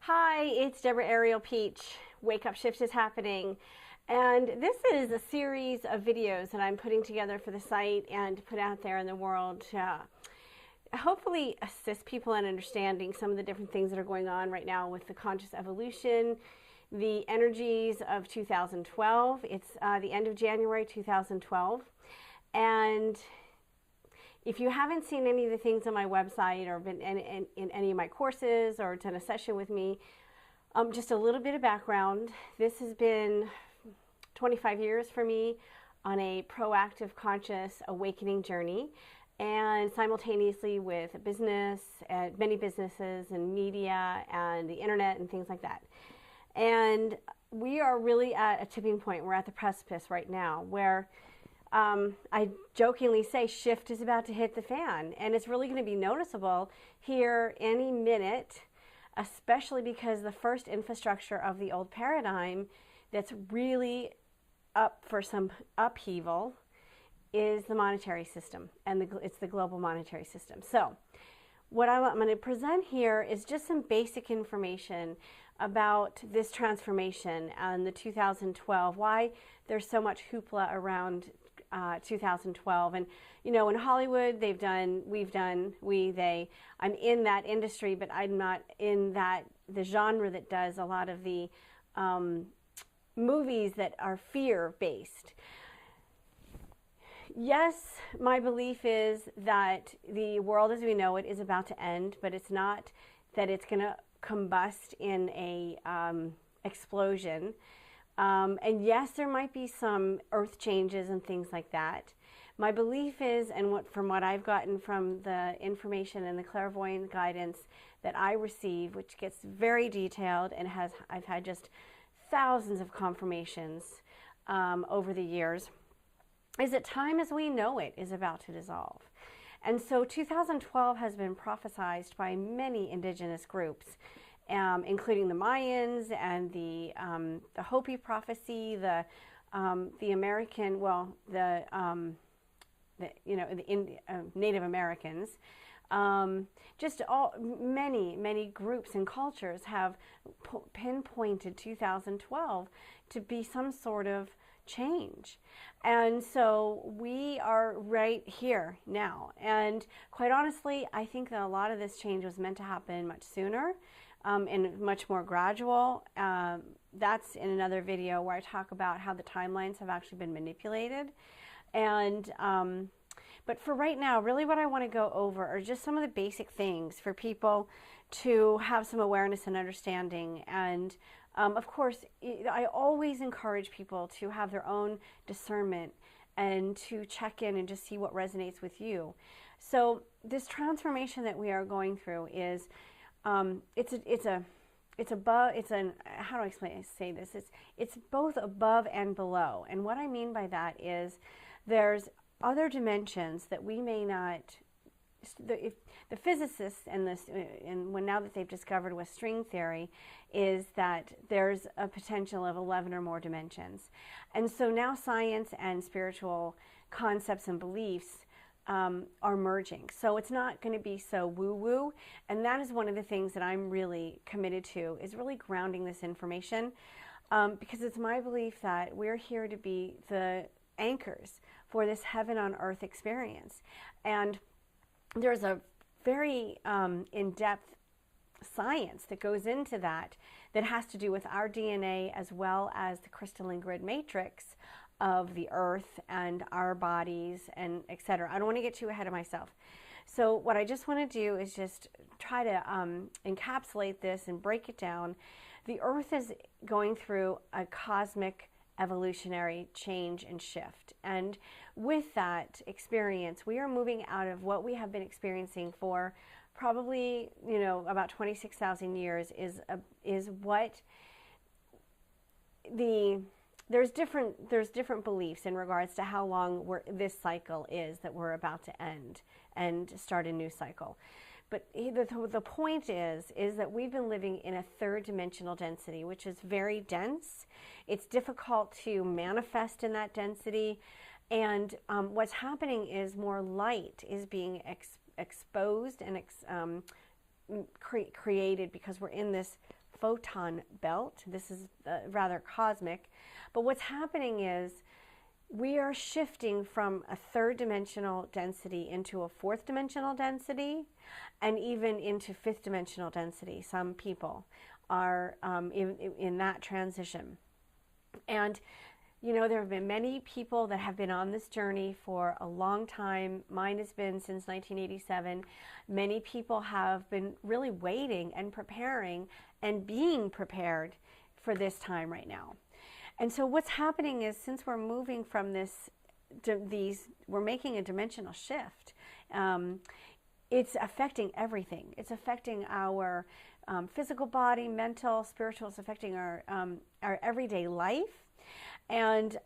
Hi, it's Deborah Ariel Peach. Wake Up Shift is happening. And this is a series of videos that I'm putting together for the site and to put out there in the world to hopefully assist people in understanding some of the different things that are going on right now with the conscious evolution, the energies of 2012. It's the end of January 2012. And if you haven't seen any of the things on my website or been in any of my courses or done a session with me, just a little bit of background. This has been 25 years for me on a proactive, conscious awakening journey, and simultaneously with business, many businesses and media and the internet and things like that. And we are really at a tipping point. We're at the precipice right now where I jokingly say shift is about to hit the fan, and it's really going to be noticeable here any minute, especially because the first infrastructure of the old paradigm that's really up for some upheaval is the monetary system, and it's the global monetary system. So what I'm going to present here is just some basic information about this transformation and the 2012, why there's so much hoopla around 2012. And you know, in Hollywood they, I'm in that industry, but I'm not in the genre that does a lot of the movies that are fear-based. Yes, my belief is that the world as we know it is about to end, but it's not that it's going to combust in a explosion. And yes, there might be some earth changes and things like that. My belief is, and from what I've gotten from the information and the clairvoyant guidance that I receive, which gets very detailed and I've had just thousands of confirmations over the years, is that time as we know it is about to dissolve. And so 2012 has been prophesized by many indigenous groups, including the Mayans and the Hopi prophecy, the American, well, the Native Americans. Just many groups and cultures have pinpointed 2012 to be some sort of change. And so we are right here now. And quite honestly, I think that a lot of this change was meant to happen much sooner and much more gradual. That's in another video where I talk about how the timelines have actually been manipulated. And but for right now, really what I want to go over are just some of the basic things for people to have some awareness and understanding. And of course, I always encourage people to have their own discernment and to check in and just see what resonates with you. So this transformation that we are going through is, how do I say this? It's both above and below. And what I mean by that is there's other dimensions that we may not, the physicists and now that they've discovered with string theory, is that there's a potential of 11 or more dimensions. And so now science and spiritual concepts and beliefs are merging. So it's not going to be so woo-woo. And that is one of the things that I'm really committed to, is really grounding this information, because it's my belief that we're here to be the anchors for this heaven on earth experience. And there's a very in-depth science that goes into that has to do with our DNA as well as the crystalline grid matrix of the earth and our bodies and etc. I don't want to get too ahead of myself. So what I just want to do is just try to encapsulate this and break it down. The earth is going through a cosmic evolutionary change and shift. And with that experience, we are moving out of what we have been experiencing for probably, about 26,000 years is what there's different beliefs in regards to how long this cycle is that we're about to end and start a new cycle. But the point is that we've been living in a third dimensional density, which is very dense. It's difficult to manifest in that density. And what's happening is more light is being exposed and created because we're in this photon belt. This is rather cosmic. But what's happening is we are shifting from a third dimensional density into a fourth dimensional density, and even into fifth dimensional density. Some people are in that transition. And you know, there have been many people that have been on this journey for a long time. Mine has been since 1987. Many people have been really waiting and preparing and being prepared for this time right now. And so what's happening is, since we're moving from this to these, we're making a dimensional shift. It's affecting everything. It's affecting our physical body, mental, spiritual. It's affecting our everyday life. And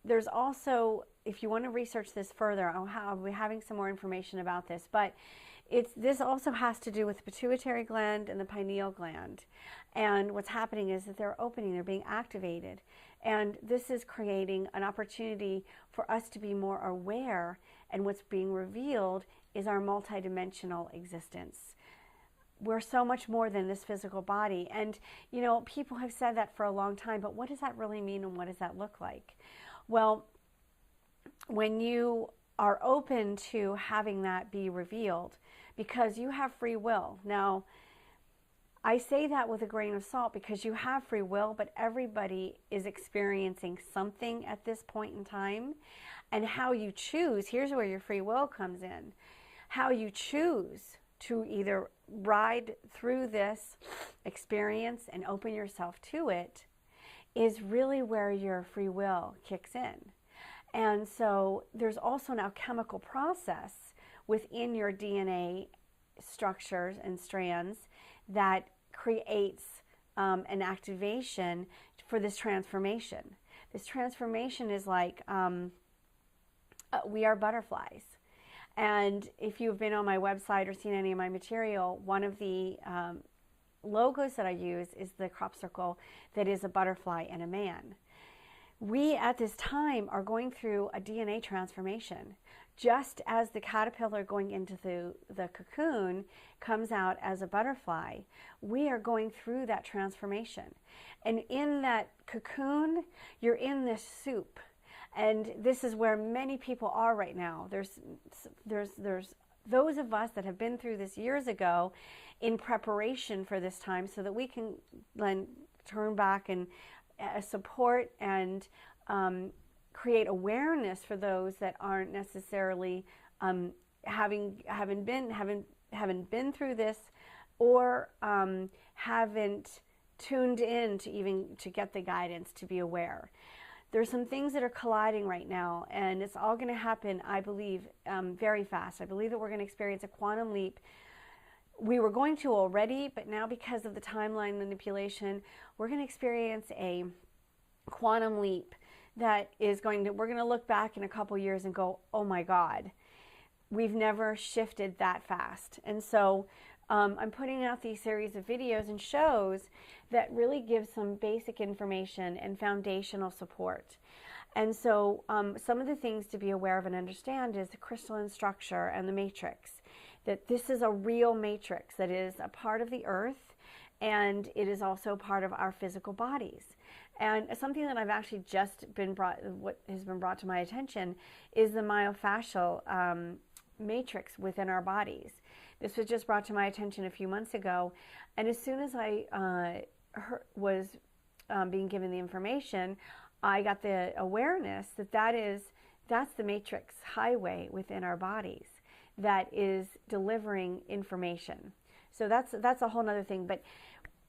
there's also, if you want to research this further, I'll be having some more information about this, but this also has to do with the pituitary gland and the pineal gland. And what's happening is that they're opening, they're being activated. And this is creating an opportunity for us to be more aware, and what's being revealed is our multidimensional existence. We're so much more than this physical body. And, you know, people have said that for a long time, but what does that really mean, and what does that look like? Well, when you are open to having that be revealed, because you have free will. Now, I say that with a grain of salt because you have free will, but everybody is experiencing something at this point in time. And how you choose, here's where your free will comes in. How you choose to either ride through this experience and open yourself to it is really where your free will kicks in. And so there's also now chemical process within your DNA structures and strands that creates an activation for this transformation. This transformation is like we are butterflies. And if you've been on my website or seen any of my material, one of the logos that I use is the crop circle that is a butterfly and a man. We at this time are going through a DNA transformation. Just as the caterpillar going into the cocoon comes out as a butterfly, we are going through that transformation. And in that cocoon, you're in this soup. And this is where many people are right now. There's those of us that have been through this years ago in preparation for this time, so that we can then turn back and support and create awareness for those that aren't necessarily haven't been through this, or haven't tuned in to get the guidance to be aware. There's some things that are colliding right now, and it's all going to happen, I believe, very fast. I believe that we're going to experience a quantum leap. We were going to already, but now because of the timeline manipulation, we're going to experience a quantum leap that is we're going to look back in a couple years and go, oh my God, we've never shifted that fast. And so I'm putting out these series of videos and shows that really give some basic information and foundational support. And so some of the things to be aware of and understand is the crystalline structure and the matrix. That this is a real matrix that is a part of the earth, and it is also part of our physical bodies. And something that I've actually what has been brought to my attention is the myofascial matrix within our bodies. This was just brought to my attention a few months ago, and as soon as I was being given the information, I got the awareness that that's the matrix highway within our bodies that is delivering information. So that's a whole other thing. But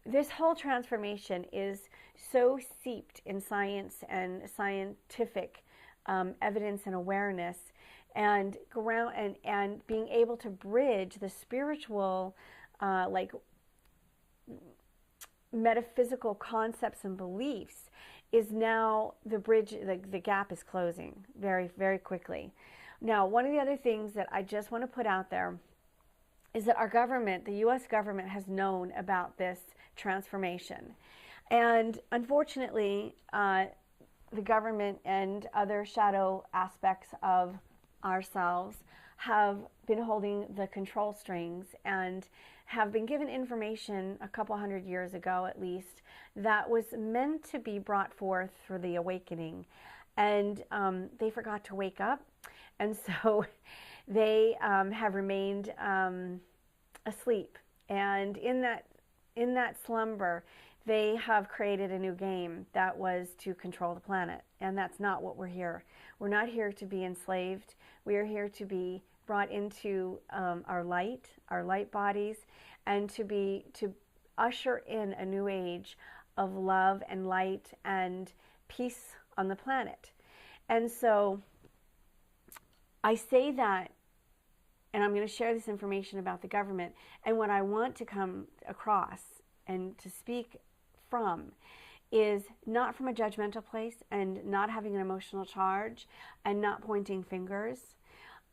this whole transformation is so steeped in science and scientific evidence and awareness, and being able to bridge the spiritual, metaphysical concepts and beliefs is now the bridge. The gap is closing very, very quickly. Now, one of the other things that I just want to put out there is that our government, the U.S. government, has known about this transformation. And unfortunately, the government and other shadow aspects of ourselves have been holding the control strings and have been given information a couple hundred years ago at least that was meant to be brought forth for the awakening, and they forgot to wake up, and so they have remained asleep, and in that slumber they have created a new game that was to control the planet, and that's not what we're here. We're not here to be enslaved. We are here to be brought into our light bodies, and to usher in a new age of love and light and peace on the planet. And so I say that, and I'm going to share this information about the government, and what I want to come across and to speak from is not from a judgmental place, and not having an emotional charge, and not pointing fingers,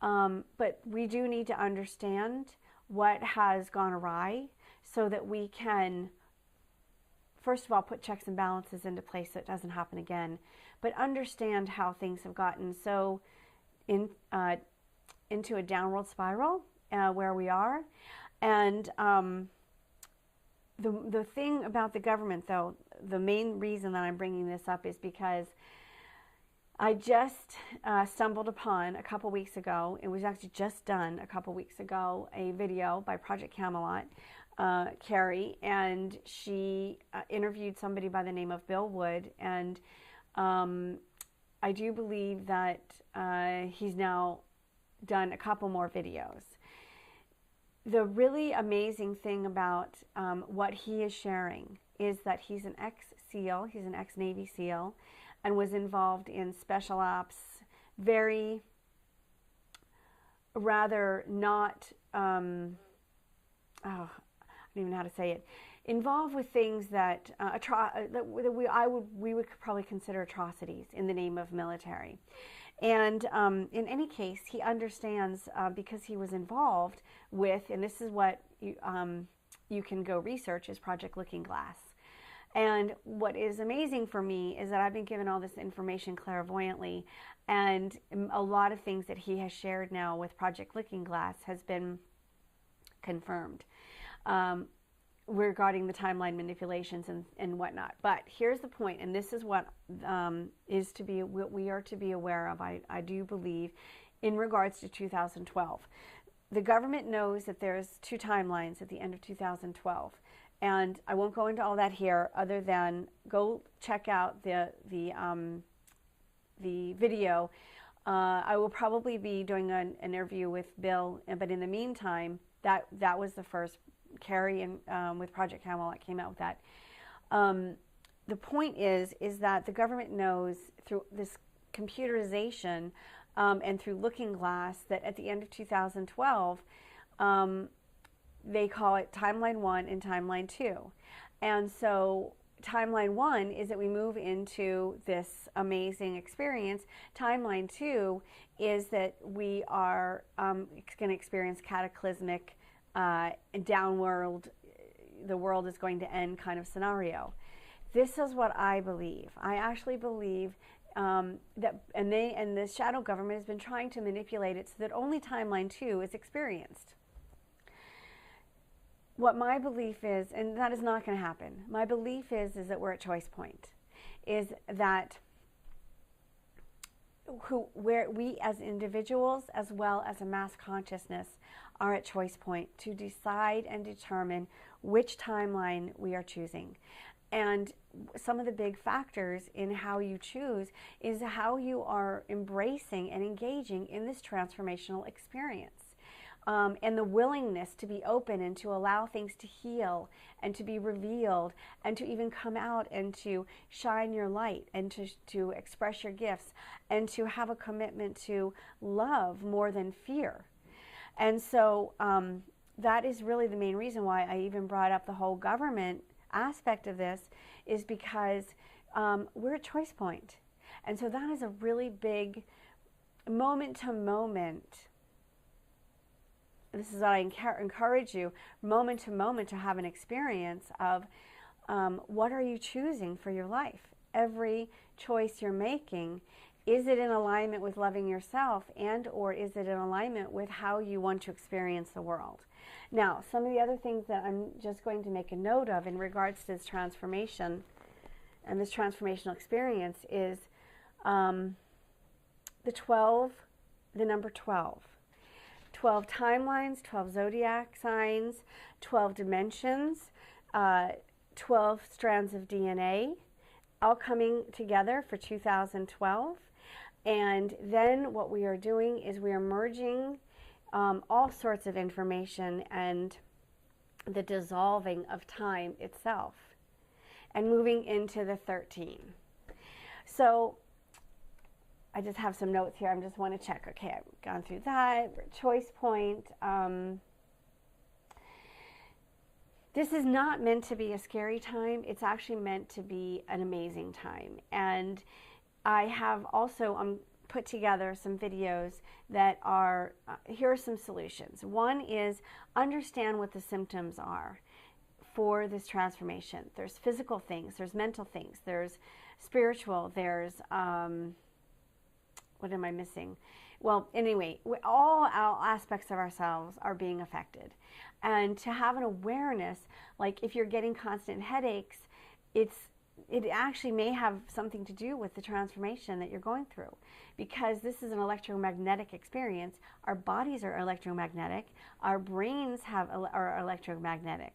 but we do need to understand what has gone awry so that we can, first of all, put checks and balances into place so it doesn't happen again, but understand how things have gotten so into a downward spiral where we are. And the thing about the government, though, the main reason that I'm bringing this up is because I just stumbled upon a couple weeks ago, it was actually just done a couple weeks ago, a video by Project Camelot, Carrie, and she interviewed somebody by the name of Bill Wood, and I do believe that he's now done a couple more videos. The really amazing thing about what he is sharing is that he's an ex-SEAL, he's an ex-Navy SEAL, and was involved in special ops, very rather not, I don't even know how to say it, involved with things that, we would probably consider atrocities in the name of military. And in any case, he understands, because he was involved with, and this is what you can go research, is Project Looking Glass. And what is amazing for me is that I've been given all this information clairvoyantly, and a lot of things that he has shared now with Project Looking Glass has been confirmed regarding the timeline manipulations and whatnot. But here's the point, and this is what what we are to be aware of, I do believe, in regards to 2012. The government knows that there's two timelines at the end of 2012. And I won't go into all that here, other than go check out the video. I will probably be doing an interview with Bill, but in the meantime, that was the first. Carrie and with Project Camelot came out with that. The point is that the government knows through this computerization and through Looking Glass that at the end of 2012. They call it Timeline 1 and Timeline 2. And so Timeline 1 is that we move into this amazing experience. Timeline 2 is that we are going to experience cataclysmic, downward, the world is going to end kind of scenario. This is what I believe. I actually believe that, and the shadow government has been trying to manipulate it so that only Timeline 2 is experienced. What my belief is, and that is not going to happen, my belief is that we're at choice point, is that where we as individuals as well as a mass consciousness are at choice point to decide and determine which timeline we are choosing. And some of the big factors in how you choose is how you are embracing and engaging in this transformational experience. And the willingness to be open and to allow things to heal and to be revealed and to even come out and to shine your light and to express your gifts and to have a commitment to love more than fear. And so that is really the main reason why I even brought up the whole government aspect of this, is because we're at choice point. And so that is a really big moment to moment. This is what I encourage you, moment to moment, to have an experience of what are you choosing for your life? Every choice you're making, is it in alignment with loving yourself, and or is it in alignment with how you want to experience the world? Now, some of the other things that I'm just going to make a note of in regards to this transformation and this transformational experience is the 12, the number 12. 12 timelines, 12 zodiac signs, 12 dimensions, 12 strands of DNA, all coming together for 2012. And then what we are doing is we are merging all sorts of information and the dissolving of time itself and moving into the 13. So I just have some notes here. I just want to check. Okay, I've gone through that. Choice point. This is not meant to be a scary time. It's actually meant to be an amazing time. And I have also put together some videos that are, here are some solutions. One is understand what the symptoms are for this transformation. There's physical things, there's mental things, there's spiritual, there's, what am I missing? Well, anyway, all aspects of ourselves are being affected. And to have an awareness, like if you're getting constant headaches, it actually may have something to do with the transformation that you're going through, because this is an electromagnetic experience. Our bodies are electromagnetic. Our brains are electromagnetic.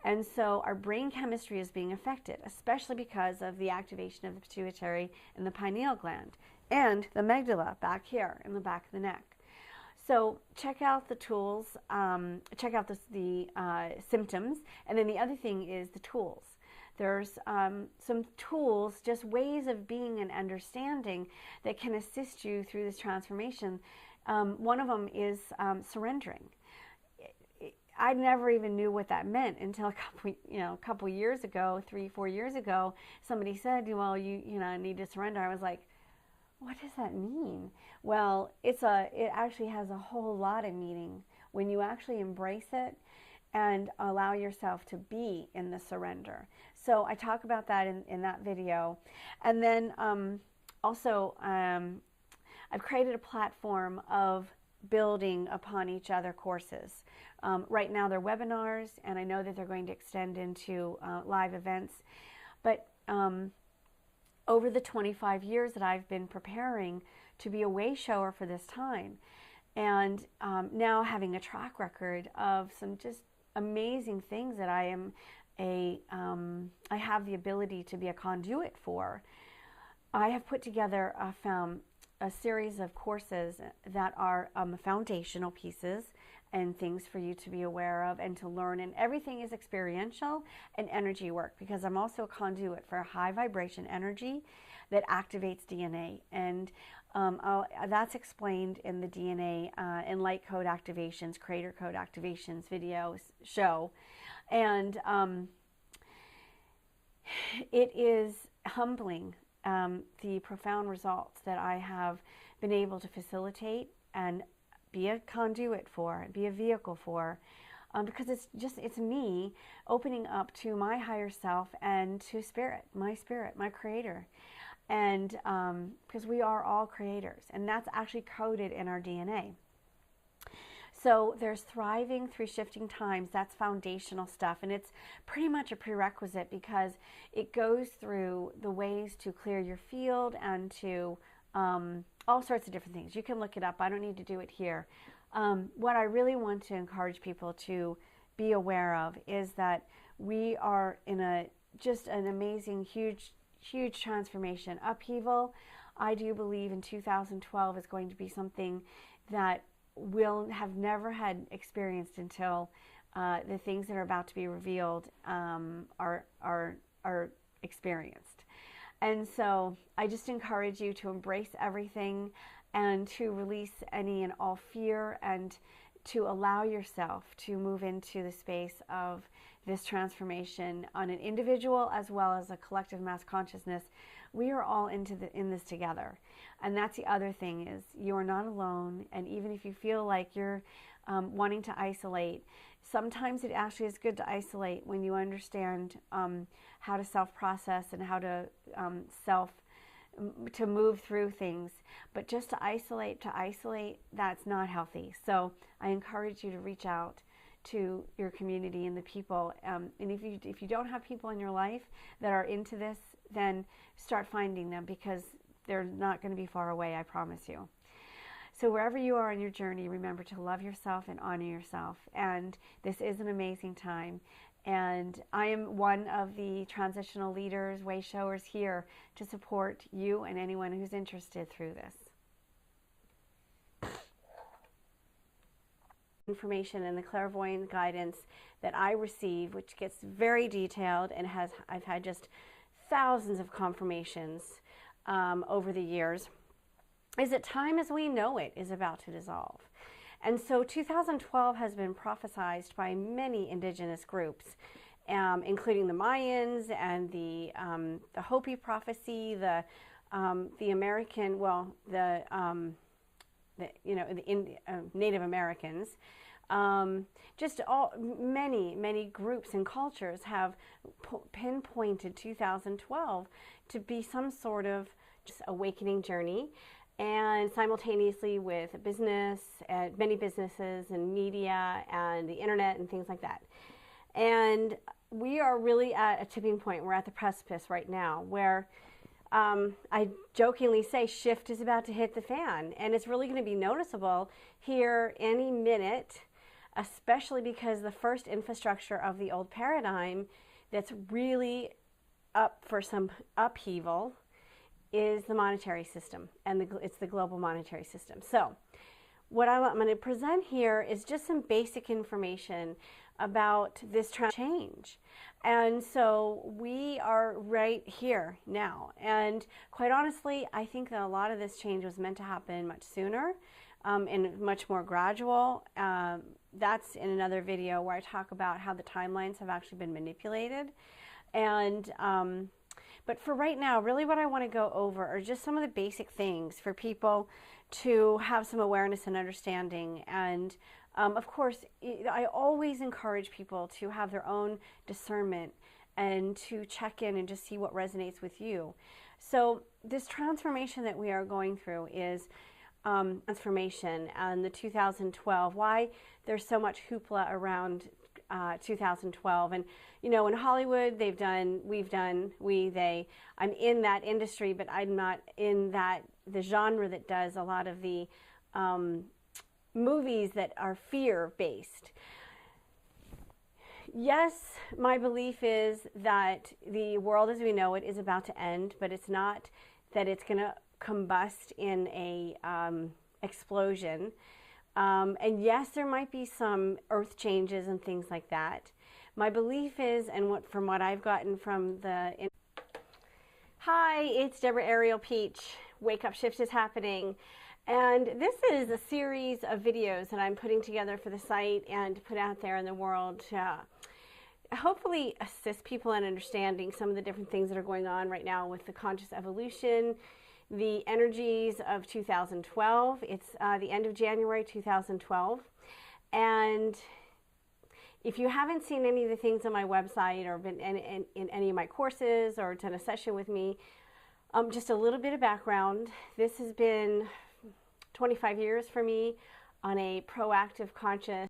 And so our brain chemistry is being affected, especially because of the activation of the pituitary and the pineal gland and the amygdala back here in the back of the neck. So check out the tools, check out the symptoms, and then the other thing is the tools. There's some tools, just ways of being and understanding that can assist you through this transformation. One of them is surrendering. I never even knew what that meant until a couple years ago, 3-4 years ago. Somebody said, "Well, you need to surrender." I was like, "What does that mean?" Well, it actually has a whole lot of meaning when you actually embrace it and allow yourself to be in the surrender. So I talk about that in that video. And then also I've created a platform of building upon each other courses. Right now they're webinars, and I know that they're going to extend into live events. But over the 25 years that I've been preparing to be a way shower for this time, and now having a track record of some just amazing things that I have the ability to be a conduit for, I have put together a series of courses that are foundational pieces and things for you to be aware of and to learn. And everything is experiential and energy work, because I'm also a conduit for a high vibration energy that activates DNA. And that's explained in the DNA and light code activations, creator code activations video show. And it is humbling, the profound results that I have been able to facilitate and be a conduit for, be a vehicle for, because it's me opening up to my higher self and to spirit, my creator. And because we are all creators, and that's actually coded in our DNA. So there's thriving through shifting times. That's foundational stuff, and it's pretty much a prerequisite because it goes through the ways to clear your field and to all sorts of different things. You can look it up. I don't need to do it here. What I really want to encourage people to be aware of is that we are in just an amazing, huge transformation. Upheaval, I do believe in 2012 is going to be something that we'll have never had experienced until the things that are about to be revealed are experienced. And so I just encourage you to embrace everything and to release any and all fear and to allow yourself to move into the space of this transformation on an individual as well as a collective mass consciousness. We are all in this together. And that's the other thing, is you're not alone. And even if you feel like you're wanting to isolate, sometimes it actually is good to isolate when you understand how to self-process and how to to move through things. But just to isolate, that's not healthy. So I encourage you to reach out to your community and the people. And if you don't have people in your life that are into this, then start finding them, because they're not going to be far away, I promise you. So wherever you are on your journey, remember to love yourself and honor yourself. And this is an amazing time. And I am one of the transitional leaders, way showers here to support you and anyone who's interested through this. Information and the clairvoyant guidance that I receive, which gets very detailed and I've had just thousands of confirmations over the years, is that time as we know it is about to dissolve. And so 2012 has been prophesized by many indigenous groups, including the Mayans and the Hopi prophecy, the American, well, the Native Americans. Just many groups and cultures have pinpointed 2012 to be some sort of just awakening journey. And simultaneously with business, many businesses and media and the internet and things like that. And we are really at a tipping point. We're at the precipice right now where I jokingly say shift is about to hit the fan. And it's really going to be noticeable here any minute, especially because the first infrastructure of the old paradigm that's really up for some upheaval is the monetary system, and it's the global monetary system. So what I'm going to present here is just some basic information about this change. And so we are right here now. And quite honestly, I think that a lot of this change was meant to happen much sooner and much more gradual. That's in another video where I talk about how the timelines have actually been manipulated. And but for right now, really what I want to go over are just some of the basic things for people to have some awareness and understanding. And of course, I always encourage people to have their own discernment and to check in and just see what resonates with you. So this transformation that we are going through is transformation, and the 2012, why there's so much hoopla around 2012. And you know, in Hollywood, they, they. I'm in that industry, but I'm not in the genre that does a lot of the movies that are fear-based. Yes, my belief is that the world as we know it is about to end, but it's not that it's going to combust in a explosion. And yes, there might be some earth changes and things like that. My belief is, and from what I've gotten from Hi, it's Deborah Ariel Peach. Wake Up Shift is happening. And this is a series of videos that I'm putting together for the site and to put out there in the world to hopefully assist people in understanding some of the different things that are going on right now with the conscious evolution, the energies of 2012. It's the end of January 2012. And if you haven't seen any of the things on my website or been in any of my courses or done a session with me, just a little bit of background. This has been 25 years for me on a proactive conscious